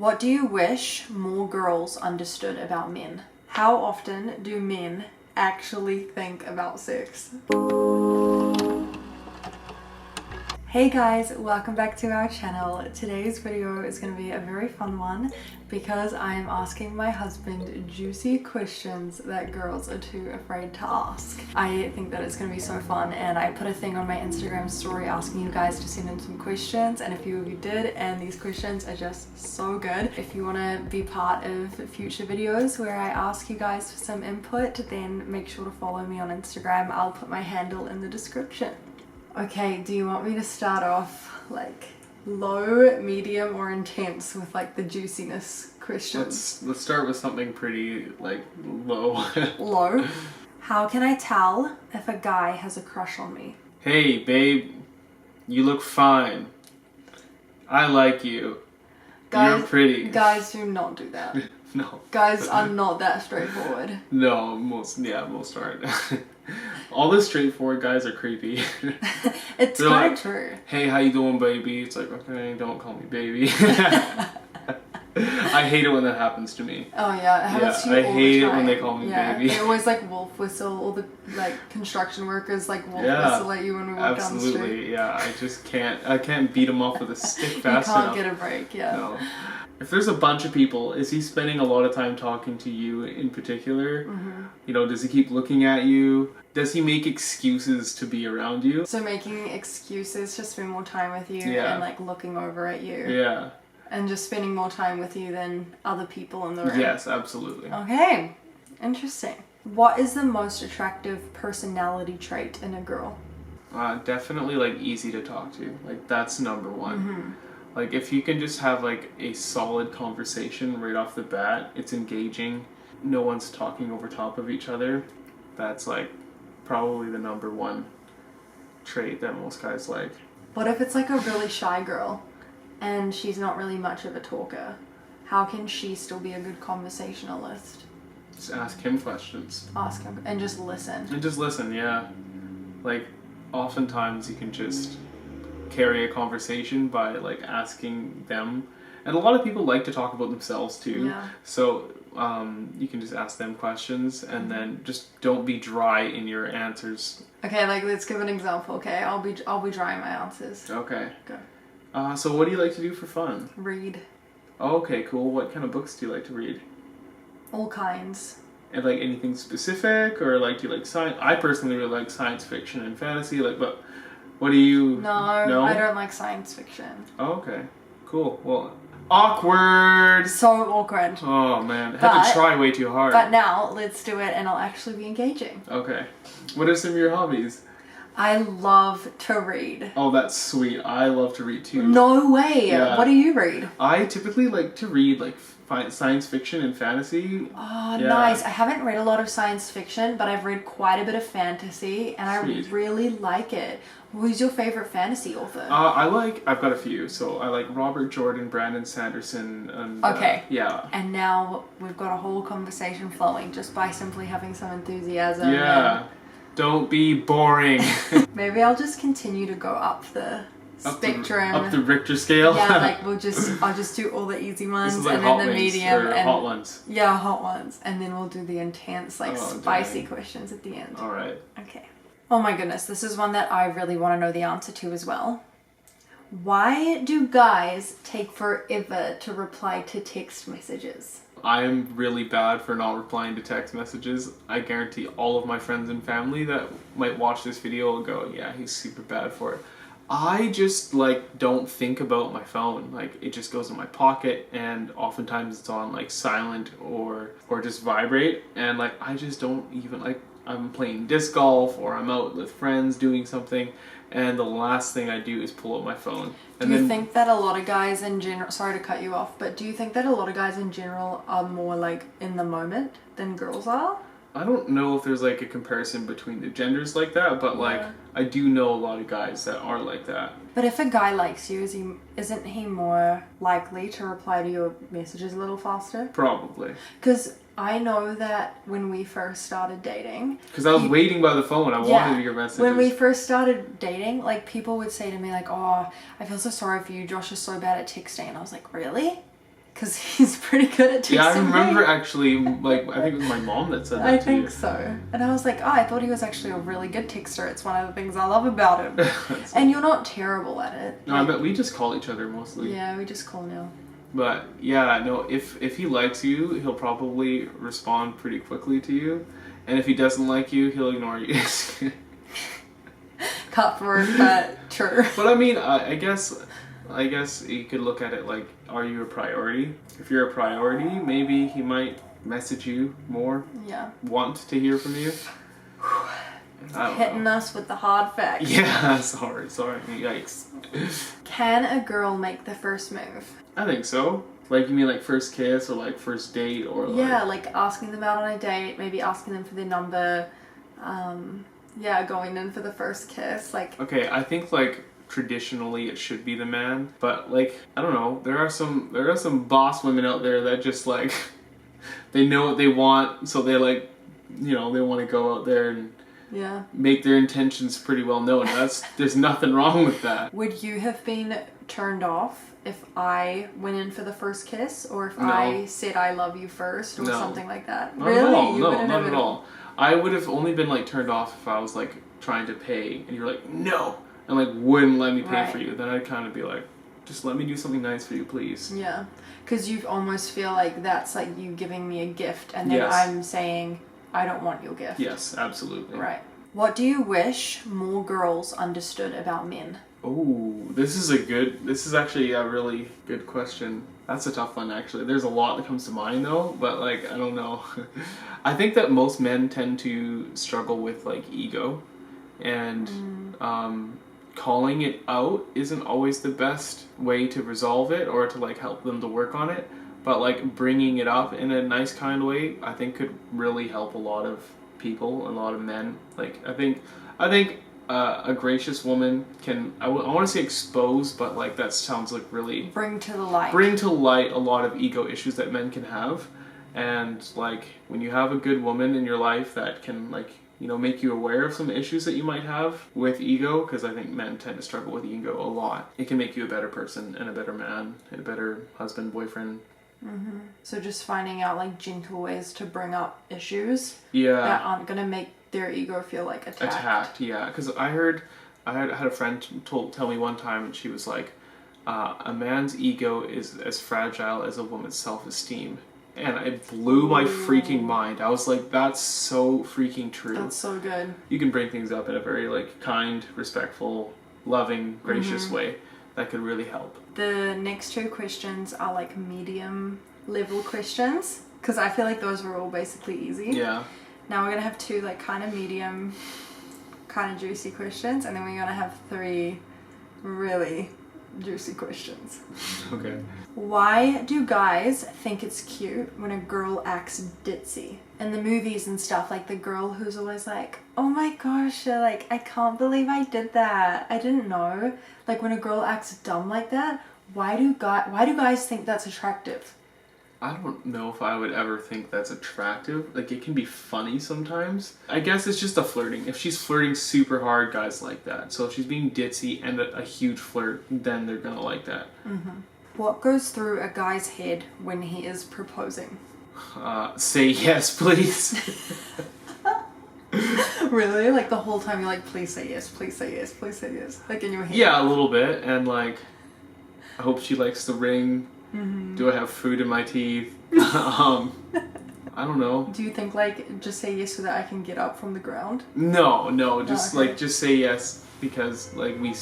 What do you wish more girls understood about men? How often do men actually think about sex? Hey guys, welcome back to our channel. Today's video is going to be a very fun one because I am asking my husband juicy questions that girls are too afraid to ask. I think that it's going to be so fun, and I put a thing on my Instagram story asking you guys to send in some questions, and a few of you did, and these questions are just so good. If you want to be part of future videos where I ask you guys for some input, then make sure to follow me on Instagram. I'll put my handle in the description. Okay, do you want me to start off like low, medium, or intense with like the juiciness questions? Let's start with something pretty like low. Low. How can I tell if a guy has a crush on me? Hey babe, you look fine. I like you. Guys, You're pretty. Guys do not do that. No. Guys are not that straightforward. No, most aren't. All the straightforward guys are creepy. It's They're kind like, of true. Hey, how you doing, baby? It's like, okay, don't call me baby. I hate it when that happens to me. Oh yeah, it happens to you I all hate the it time. when they call me baby. They always like wolf whistle, all the like construction workers like wolf whistle at you when we walk down the street. Absolutely, yeah. I just can't. I can't beat them off with a stick You fast can't enough. get a break, yeah. No. If there's a bunch of people, is he spending a lot of time talking to you in particular? Mm-hmm. You know, does he keep looking at you? Does he make excuses to be around you? So making excuses to spend more time with you and like looking over at you. Yeah. And just spending more time with you than other people in the room. Yes, absolutely. Okay, interesting. What is the most attractive personality trait in a girl? Definitely like easy to talk to. Like that's number one. Mm-hmm. Like if you can just have like a solid conversation right off the bat, it's engaging, no one's talking over top of each other, that's like probably the number one trait that most guys like. What if it's like a really shy girl and she's not really much of a talker? How can she still be a good conversationalist? Just ask him questions. Ask him and just listen. And just listen, yeah. Like oftentimes you can just carry a conversation by like asking them, and a lot of people like to talk about themselves too. Yeah. So you can just ask them questions, and then just don't be dry in your answers. Okay, like let's give an example. Okay, I'll be dry in my answers. Okay. Go. So what do you like to do for fun? Read. Oh, okay, cool. What kind of books do you like to read? All kinds. And like anything specific, or like do you like science? I personally really like science fiction and fantasy. Like, but what do you? No, I don't like science fiction. Oh, okay. Cool. Well, awkward. So awkward. Oh man, I had to try way too hard. But now let's do it, and I'll actually be engaging. Okay. What are some of your hobbies? I love to read. Oh, that's sweet. I love to read too. No way. Yeah. What do you read? I typically like to read like science fiction and fantasy. Oh, Yeah. nice. I haven't read a lot of science fiction, but I've read quite a bit of fantasy, and Sweet. I really like it. Who's your favorite fantasy author? I've got a few. So I like Robert Jordan, Brandon Sanderson, and Okay. yeah. And now we've got a whole conversation flowing just by simply having some enthusiasm. Yeah. Don't be boring. Maybe I'll just continue to go up the spectrum. Up the Richter scale. Yeah, like I'll just do all the easy ones, This is like and hot then the wings, medium or and hot ones. yeah, hot ones, and then we'll do the intense, like Oh, spicy dang. questions at the end. All right. Okay. Oh my goodness, this is one that I really want to know the answer to as well. Why do guys take forever to reply to text messages? I am really bad for not replying to text messages. I guarantee all of my friends and family that might watch this video will go, yeah, he's super bad for it. I just like don't think about my phone. Like it just goes in my pocket, and oftentimes it's on like silent or just vibrate, and like I just don't even like, I'm playing disc golf or I'm out with friends doing something, and the last thing I do is pull out my phone. Do you think that a lot of guys in general, sorry to cut you off, but do you think that a lot of guys in general are more like in the moment than girls are? I don't know if there's like a comparison between the genders like that, but like I do know a lot of guys that are like that. But if a guy likes you, isn't he more likely to reply to your messages a little faster? Probably. Because I know that when we first started dating... Because I was waiting by the phone. I wanted your messages. When we first started dating, like, people would say to me, like, oh, I feel so sorry for you. Josh is so bad at texting. And I was like, really? Because he's pretty good at texting Yeah, I remember me. actually, like, I think it was my mom that said that I to you. think so. And I was like, oh, I thought he was actually a really good texter. It's one of the things I love about him. And you're not terrible at it. No, I bet we just call each other mostly. Yeah, we just call now. But yeah, no, if he likes you, he'll probably respond pretty quickly to you. And if he doesn't like you, he'll ignore you. Cutthroat, but true. But I mean, I guess you could look at it like, are you a priority? If you're a priority, maybe he might message you more. Yeah. Want to hear from you. Hitting us with the hard facts. Yeah, sorry, yikes. Can a girl make the first move? I think so. Like, you mean like first kiss or like first date or like... Yeah, like asking them out on a date, maybe asking them for their number. Yeah, going in for the first kiss. Like, okay, I think like traditionally it should be the man, but like, I don't know, there are some boss women out there that just like they know what they want, so they like, you know, they want to go out there and yeah, make their intentions pretty well known. There's nothing wrong with that. Would you have been turned off if I went in for the first kiss, or if No. I said I love you first, or No. something like that? Not Really? at all. You No, wouldn't not have at all. I would have only been like turned off if I was like trying to pay and you're like, no, and like wouldn't let me pay Right. for you. Then I'd kind of be like, just let me do something nice for you, please. Yeah, because you almost feel like that's like you giving me a gift, and then Yes. I'm saying I don't want your gift. Yes, absolutely. Right. What do you wish more girls understood about men? Oh, this is actually a really good question. That's a tough one, actually. There's a lot that comes to mind, though, but, like, I don't know. I think that most men tend to struggle with, like, ego, and calling it out isn't always the best way to resolve it or to, like, help them to work on it, but, like, bringing it up in a nice, kind way, I think could really help a lot of people, a lot of men. Like, I think a gracious woman can, I want to say expose, but like that sounds like really Bring to light a lot of ego issues that men can have. And like when you have a good woman in your life that can, like, you know, make you aware of some issues that you might have with ego, because I think men tend to struggle with ego a lot, it can make you a better person and a better man and a better husband, boyfriend. Mm-hmm. So just finding out like gentle ways to bring up issues Yeah. that aren't gonna make their ego feel like attacked. Yeah, because I had a friend tell me one time, and she was like, a man's ego is as fragile as a woman's self-esteem. And it blew my freaking mind. I was like, that's so freaking true. That's so good. You can bring things up in a very like kind, respectful, loving, gracious way that could really help. The next two questions are like medium level questions, because I feel like those were all basically easy. Yeah. Now we're gonna have two like kind of medium, kind of juicy questions, and then we're gonna have three really juicy questions. Okay. Why do guys think it's cute when a girl acts ditzy? In the movies and stuff, like the girl who's always like, oh my gosh, like, I can't believe I did that. I didn't know. Like when a girl acts dumb like that, why do guys think that's attractive? I don't know if I would ever think that's attractive. Like, it can be funny sometimes. I guess it's just a flirting. If she's flirting super hard, guys like that. So if she's being ditzy and a huge flirt, then they're gonna like that. Mm-hmm. What goes through a guy's head when he is proposing? Say yes, please. Really? Like the whole time you're like, please say yes, please say yes, please say yes. Like in your head? Yeah, a little bit. And like, I hope she likes the ring. Mm-hmm. Do I have food in my teeth? I don't know. Do you think like, just say yes so that I can get up from the ground? No, just okay. like, just say yes, because like we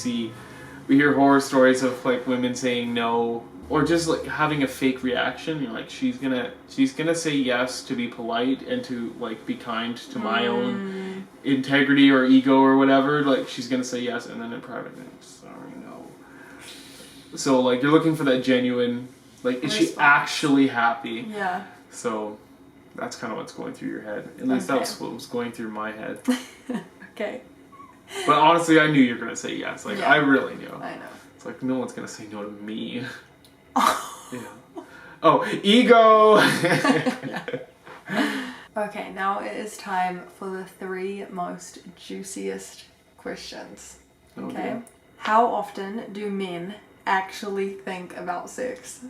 hear horror stories of like women saying no, or just like having a fake reaction. You're like, she's gonna say yes to be polite and to like be kind to my own integrity or ego or whatever. Like she's gonna say yes, and then in private, sorry, no. So like you're looking for that genuine, like, is she actually happy? Yeah. So that's kind of what's going through your head. At least that's what was going through my head. Okay. But honestly, I knew you were going to say yes. Like, yeah. I really knew. I know. It's like, no one's going to say no to me. Yeah. Oh, ego! Okay, now it is time for the three most juiciest questions. Okay? How often do men actually think about sex?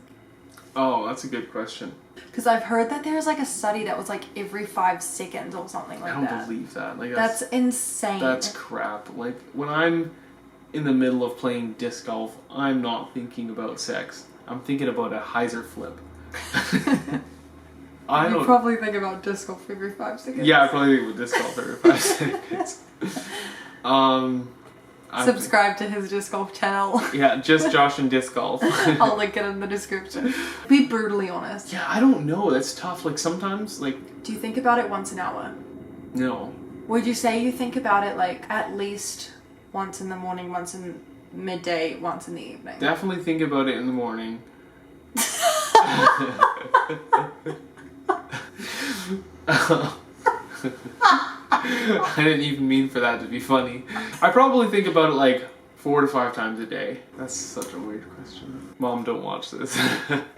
Oh, that's a good question. Because I've heard that there's like a study that was like every 5 seconds or something like I don't that. believe that. Like That's insane. That's crap. Like when I'm in the middle of playing disc golf, I'm not thinking about sex. I'm thinking about a hyzer flip. You probably think about disc golf every 5 seconds. Yeah, I probably think about disc golf every 5 seconds. Subscribe to his disc golf channel. Yeah, just Josh and disc golf. I'll link it in the description. Be brutally honest. Yeah, I don't know. That's tough. Like sometimes, like. Do you think about it once an hour? No. Would you say you think about it like at least once in the morning, once in midday, once in the evening? Definitely think about it in the morning. I didn't even mean for that to be funny. I probably think about it like 4 to 5 times a day. That's such a weird question. Mom, don't watch this.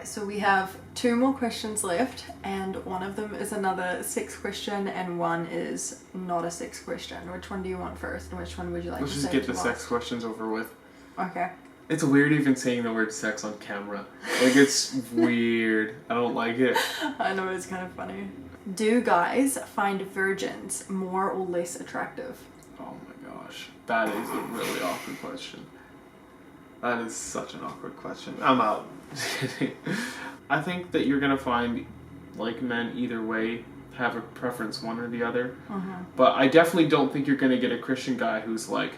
So we have 2 more questions left, and one of them is another sex question and one is not a sex question. Which one do you want first, and which one would you like Let's to just say get the last? sex questions over with. Okay. It's weird even saying the word sex on camera. Like, it's weird. I don't like it. I know, it's kind of funny. Do guys find virgins more or less attractive? Oh my gosh. That is a really awkward question. That is such an awkward question. I'm out. I think that you're going to find, like, men either way have a preference one or the other. Mm-hmm. But I definitely don't think you're going to get a Christian guy who's like,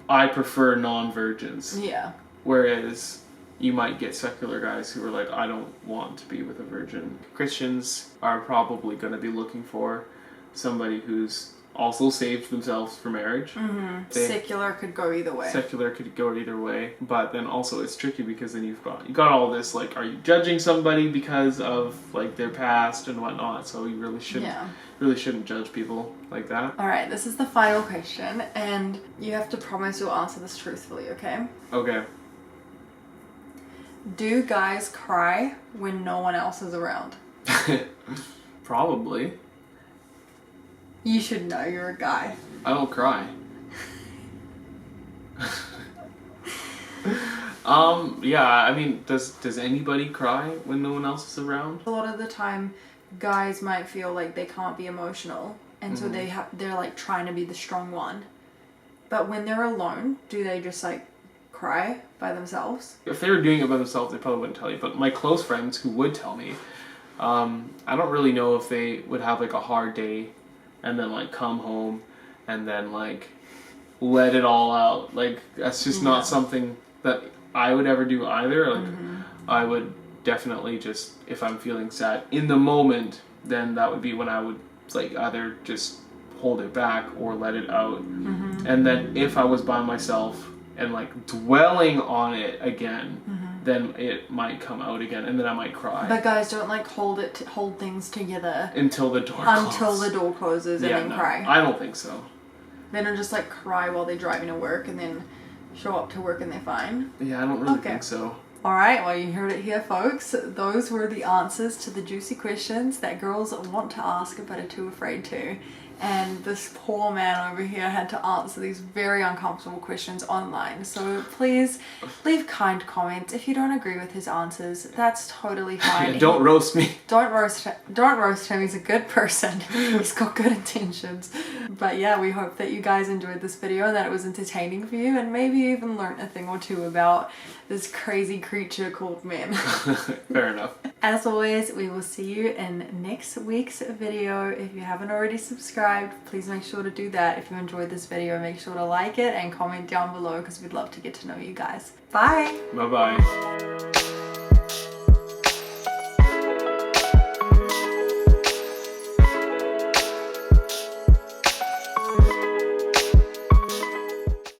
I prefer non-virgins. Yeah. Whereas you might get secular guys who are like, I don't want to be with a virgin. Christians are probably going to be looking for somebody who's also saved themselves for marriage. Mm-hmm. Secular could go either way. Secular could go either way, but then also it's tricky because then you got all this like, are you judging somebody because of like their past and whatnot? So you really shouldn't judge people like that. All right, this is the final question, and you have to promise you'll answer this truthfully, okay? Okay. Do guys cry when no one else is around? Probably. You should know, you're a guy. I don't cry. Yeah, I mean, does anybody cry when no one else is around? A lot of the time, guys might feel like they can't be emotional, and so they're like trying to be the strong one. But when they're alone, do they just like cry by themselves? If they were doing it by themselves, they probably wouldn't tell you. But my close friends who would tell me, I don't really know if they would have like a hard day and then like come home and then like let it all out. Like that's just not something that I would ever do either. Like I would definitely just, if I'm feeling sad in the moment, then that would be when I would like either just hold it back or let it out. And then if I was by myself and like dwelling on it again, then it might come out again and then I might cry. But guys don't like hold things together until the door closes. Until the door closes and then cry. I don't think so. They don't just like cry while they're driving to work and then show up to work and they're fine. Yeah, I don't really think so. Alright, well you heard it here folks. Those were the answers to the juicy questions that girls want to ask but are too afraid to. And this poor man over here had to answer these very uncomfortable questions online. So please leave kind comments. If you don't agree with his answers, that's totally fine. Don't roast me. Don't roast him. He's a good person. He's got good intentions. But yeah, we hope that you guys enjoyed this video and that it was entertaining for you and maybe you even learnt a thing or two about this crazy creature called men. Fair enough. As always, we will see you in next week's video. If you haven't already subscribed, please make sure to do that. If you enjoyed this video, make sure to like it and comment down below because we'd love to get to know you guys. Bye! Bye-bye.